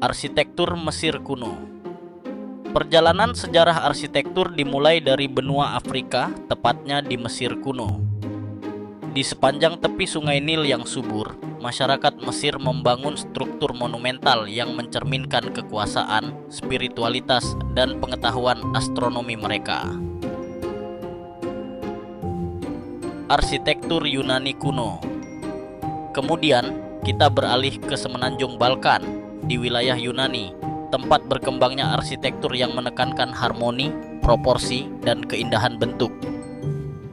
Arsitektur Mesir kuno. Perjalanan sejarah arsitektur dimulai dari benua Afrika, tepatnya di Mesir kuno. Di sepanjang tepi Sungai Nil yang subur, masyarakat Mesir membangun struktur monumental yang mencerminkan kekuasaan, spiritualitas, dan pengetahuan astronomi mereka. Arsitektur Yunani kuno. Kemudian, kita beralih ke semenanjung Balkan, di wilayah Yunani, tempat berkembangnya arsitektur yang menekankan harmoni, proporsi, dan keindahan bentuk.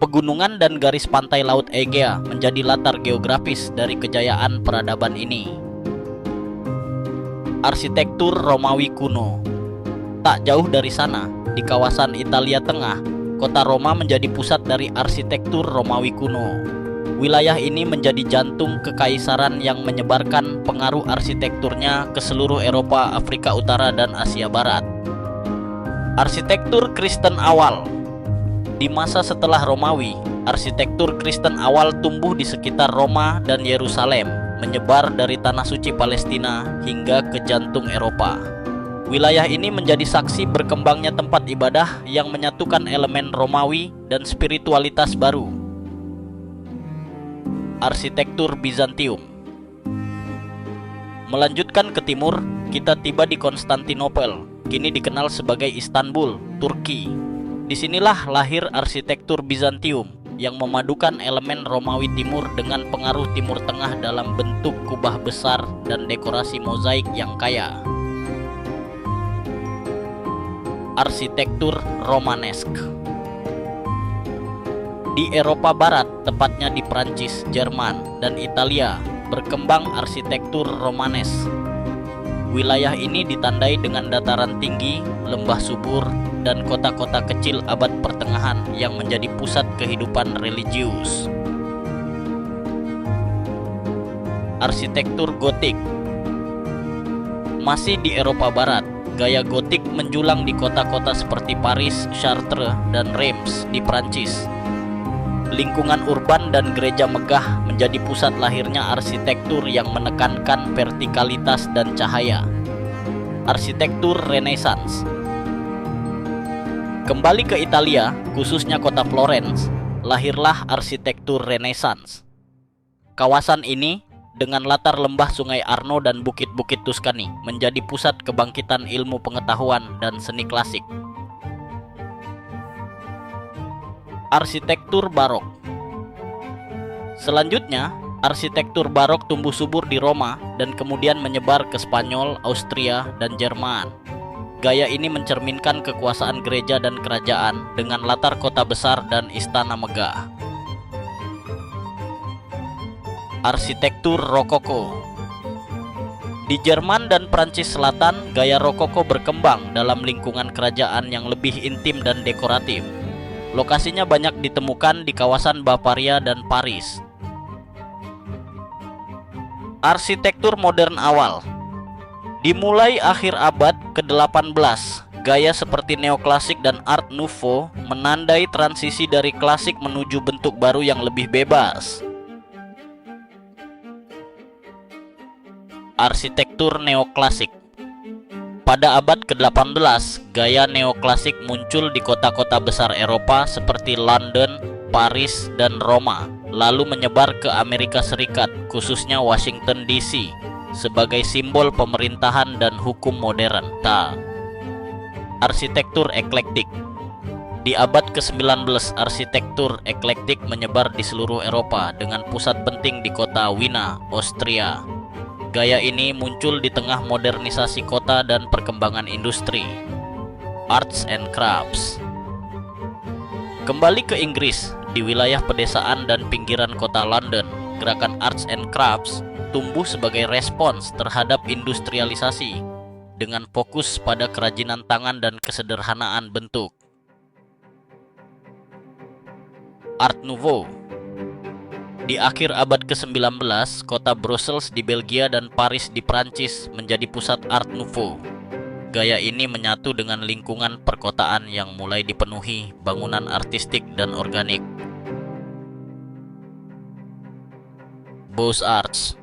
Pegunungan dan garis pantai Laut Egea menjadi latar geografis dari kejayaan peradaban ini. Arsitektur Romawi kuno. Tak jauh dari sana, di kawasan Italia Tengah, kota Roma menjadi pusat dari arsitektur Romawi kuno. Wilayah ini menjadi jantung kekaisaran yang menyebarkan pengaruh arsitekturnya ke seluruh Eropa, Afrika Utara, dan Asia Barat. Arsitektur Kristen awal. Di masa setelah Romawi, arsitektur Kristen awal tumbuh di sekitar Roma dan Yerusalem, menyebar dari tanah suci Palestina hingga ke jantung Eropa. Wilayah ini menjadi saksi berkembangnya tempat ibadah yang menyatukan elemen Romawi dan spiritualitas baru. Arsitektur Bizantium. Melanjutkan ke timur, kita tiba di Konstantinopel, kini dikenal sebagai Istanbul, Turki. Disinilah lahir arsitektur Bizantium yang memadukan elemen Romawi Timur dengan pengaruh Timur Tengah dalam bentuk kubah besar dan dekorasi mozaik yang kaya. Arsitektur Romanesk. Di Eropa Barat, tepatnya di Prancis, Jerman, dan Italia, berkembang arsitektur Romanes. Wilayah ini ditandai dengan dataran tinggi, lembah subur, dan kota-kota kecil abad pertengahan yang menjadi pusat kehidupan religius. Arsitektur Gotik. Masih di Eropa Barat, gaya Gotik menjulang di kota-kota seperti Paris, Chartres, dan Reims di Prancis. Lingkungan urban dan gereja megah menjadi pusat lahirnya arsitektur yang menekankan vertikalitas dan cahaya. Arsitektur Renaissance. Kembali ke Italia, khususnya kota Florence, lahirlah arsitektur Renaissance. Kawasan ini, dengan latar lembah Sungai Arno dan bukit-bukit Tuscany, menjadi pusat kebangkitan ilmu pengetahuan dan seni klasik. Arsitektur Barok. Selanjutnya, arsitektur Barok tumbuh subur di Roma dan kemudian menyebar ke Spanyol, Austria, dan Jerman. Gaya ini mencerminkan kekuasaan gereja dan kerajaan dengan latar kota besar dan istana megah. Arsitektur Rokoko. Di Jerman dan Prancis Selatan, gaya Rokoko berkembang dalam lingkungan kerajaan yang lebih intim dan dekoratif. Lokasinya banyak ditemukan di kawasan Bavaria dan Paris. Arsitektur modern awal. Dimulai akhir abad ke-18, gaya seperti neoklasik dan Art Nouveau menandai transisi dari klasik menuju bentuk baru yang lebih bebas. Arsitektur neoklasik. Pada abad ke-18, gaya neoklasik muncul di kota-kota besar Eropa seperti London, Paris, dan Roma, lalu menyebar ke Amerika Serikat, khususnya Washington DC, sebagai simbol pemerintahan dan hukum modern. Arsitektur eklektik. Di abad ke-19, arsitektur eklektik menyebar di seluruh Eropa dengan pusat penting di kota Wina, Austria. Gaya ini muncul di tengah modernisasi kota dan perkembangan industri. Arts and Crafts. Kembali ke Inggris, di wilayah pedesaan dan pinggiran kota London, gerakan Arts and Crafts tumbuh sebagai respons terhadap industrialisasi dengan fokus pada kerajinan tangan dan kesederhanaan bentuk. Art Nouveau. Di akhir abad ke-19, kota Brussels di Belgia dan Paris di Prancis menjadi pusat Art Nouveau. Gaya ini menyatu dengan lingkungan perkotaan yang mulai dipenuhi bangunan artistik dan organik. Beaux-Arts.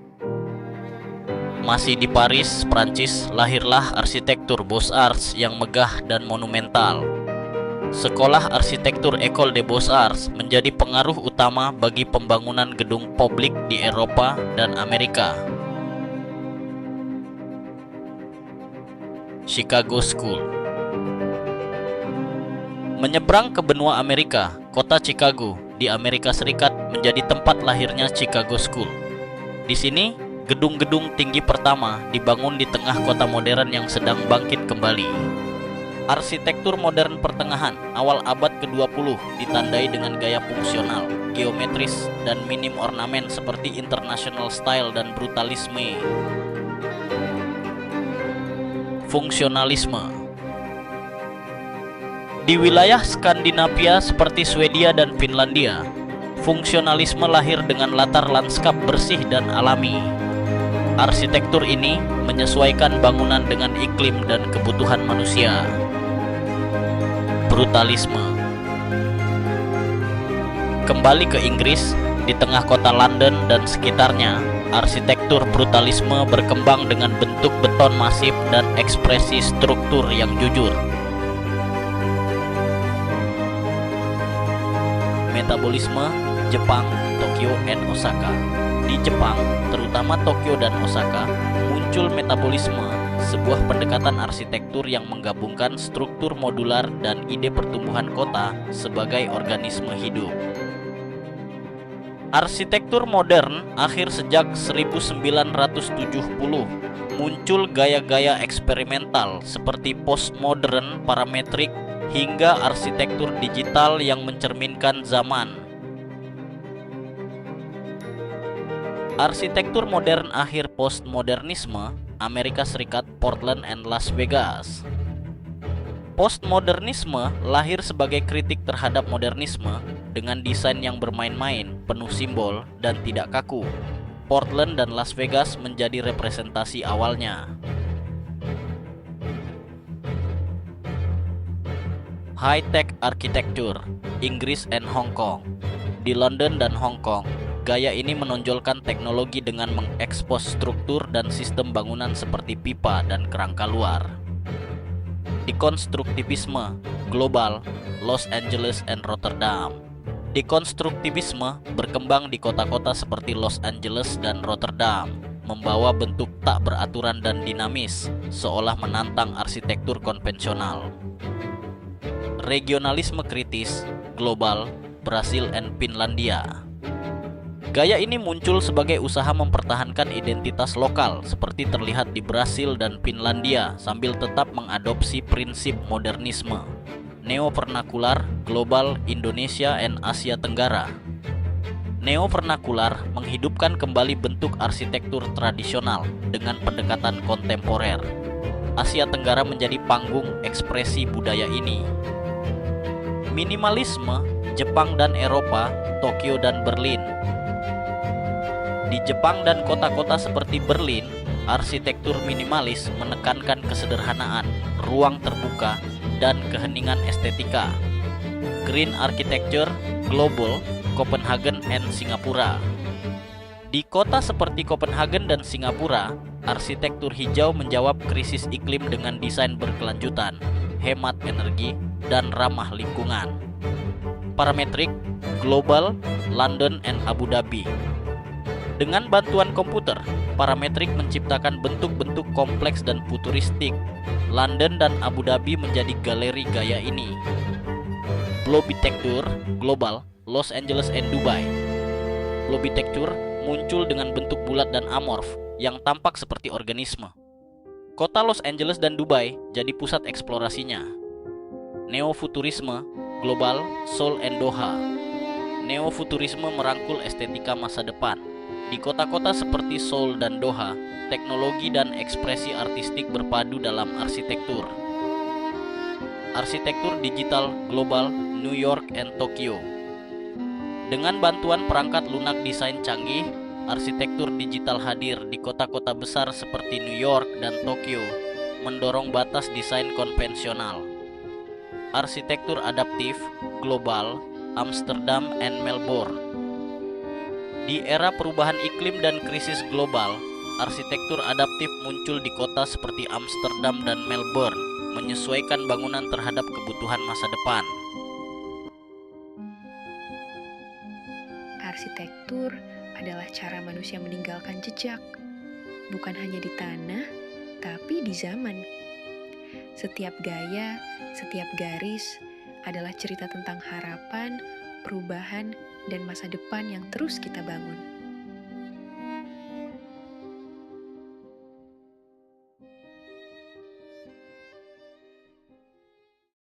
Masih di Paris, Prancis, lahirlah arsitektur Beaux-Arts yang megah dan monumental. Sekolah arsitektur École des Beaux-Arts menjadi pengaruh utama bagi pembangunan gedung publik di Eropa dan Amerika. Chicago School. Menyeberang ke benua Amerika, kota Chicago di Amerika Serikat menjadi tempat lahirnya Chicago School. Di sini, gedung-gedung tinggi pertama dibangun di tengah kota modern yang sedang bangkit kembali. Arsitektur modern pertengahan awal abad ke-20 ditandai dengan gaya fungsional, geometris, dan minim ornamen seperti international style dan brutalisme. Fungsionalisme. Di wilayah Skandinavia seperti Swedia dan Finlandia, fungsionalisme lahir dengan latar lanskap bersih dan alami. Arsitektur ini menyesuaikan bangunan dengan iklim dan kebutuhan manusia. Brutalisme. Kembali ke Inggris, di tengah kota London dan sekitarnya, arsitektur brutalisme berkembang dengan bentuk beton masif dan ekspresi struktur yang jujur. Metabolisme, Jepang, Tokyo, dan Osaka. Di Jepang, terutama Tokyo dan Osaka, muncul metabolisme, sebuah pendekatan arsitektur yang menggabungkan struktur modular dan ide pertumbuhan kota sebagai organisme hidup. Arsitektur modern akhir sejak 1970, muncul gaya-gaya eksperimental seperti postmodern, parametrik, hingga arsitektur digital yang mencerminkan zaman. Arsitektur modern akhir postmodernisme, Amerika Serikat, Portland, and Las Vegas. Postmodernisme lahir sebagai kritik terhadap modernisme dengan desain yang bermain-main, penuh simbol, dan tidak kaku. Portland dan Las Vegas menjadi representasi awalnya. High-tech architecture, Inggris and Hong Kong. Di London dan Hong Kong, gaya ini menonjolkan teknologi dengan mengekspos struktur dan sistem bangunan seperti pipa dan kerangka luar. Dekonstruktivisme, global, Los Angeles and Rotterdam. Dekonstruktivisme berkembang di kota-kota seperti Los Angeles dan Rotterdam, membawa bentuk tak beraturan dan dinamis, seolah menantang arsitektur konvensional. Regionalisme kritis, global, Brasil and Finlandia. Gaya ini muncul sebagai usaha mempertahankan identitas lokal seperti terlihat di Brasil dan Finlandia sambil tetap mengadopsi prinsip modernisme. Neo-vernakular, global, Indonesia and Asia Tenggara. Neo-vernakular menghidupkan kembali bentuk arsitektur tradisional dengan pendekatan kontemporer. Asia Tenggara menjadi panggung ekspresi budaya ini. Minimalisme, Jepang dan Eropa, Tokyo dan Berlin. Di Jepang dan kota-kota seperti Berlin, arsitektur minimalis menekankan kesederhanaan, ruang terbuka, dan keheningan estetika. Green architecture, global, Copenhagen and Singapura. Di kota seperti Copenhagen dan Singapura, arsitektur hijau menjawab krisis iklim dengan desain berkelanjutan, hemat energi, dan ramah lingkungan. Parametrik, global, London and Abu Dhabi. Dengan bantuan komputer, parametrik menciptakan bentuk-bentuk kompleks dan futuristik. London dan Abu Dhabi menjadi galeri gaya ini. Blobitecture, global, Los Angeles and Dubai. Blobitecture muncul dengan bentuk bulat dan amorf yang tampak seperti organisme. Kota Los Angeles dan Dubai jadi pusat eksplorasinya. Neofuturisme, global, Seoul and Doha. Neofuturisme merangkul estetika masa depan. Di kota-kota seperti Seoul dan Doha, teknologi dan ekspresi artistik berpadu dalam arsitektur. Arsitektur digital global, New York and Tokyo. Dengan bantuan perangkat lunak desain canggih, arsitektur digital hadir di kota-kota besar seperti New York dan Tokyo, mendorong batas desain konvensional. Arsitektur adaptif, global, Amsterdam and Melbourne. Di era perubahan iklim dan krisis global, arsitektur adaptif muncul di kota seperti Amsterdam dan Melbourne, menyesuaikan bangunan terhadap kebutuhan masa depan. Arsitektur adalah cara manusia meninggalkan jejak, bukan hanya di tanah, tapi di zaman. Setiap gaya, setiap garis adalah cerita tentang harapan, perubahan, dan masa depan yang terus kita bangun.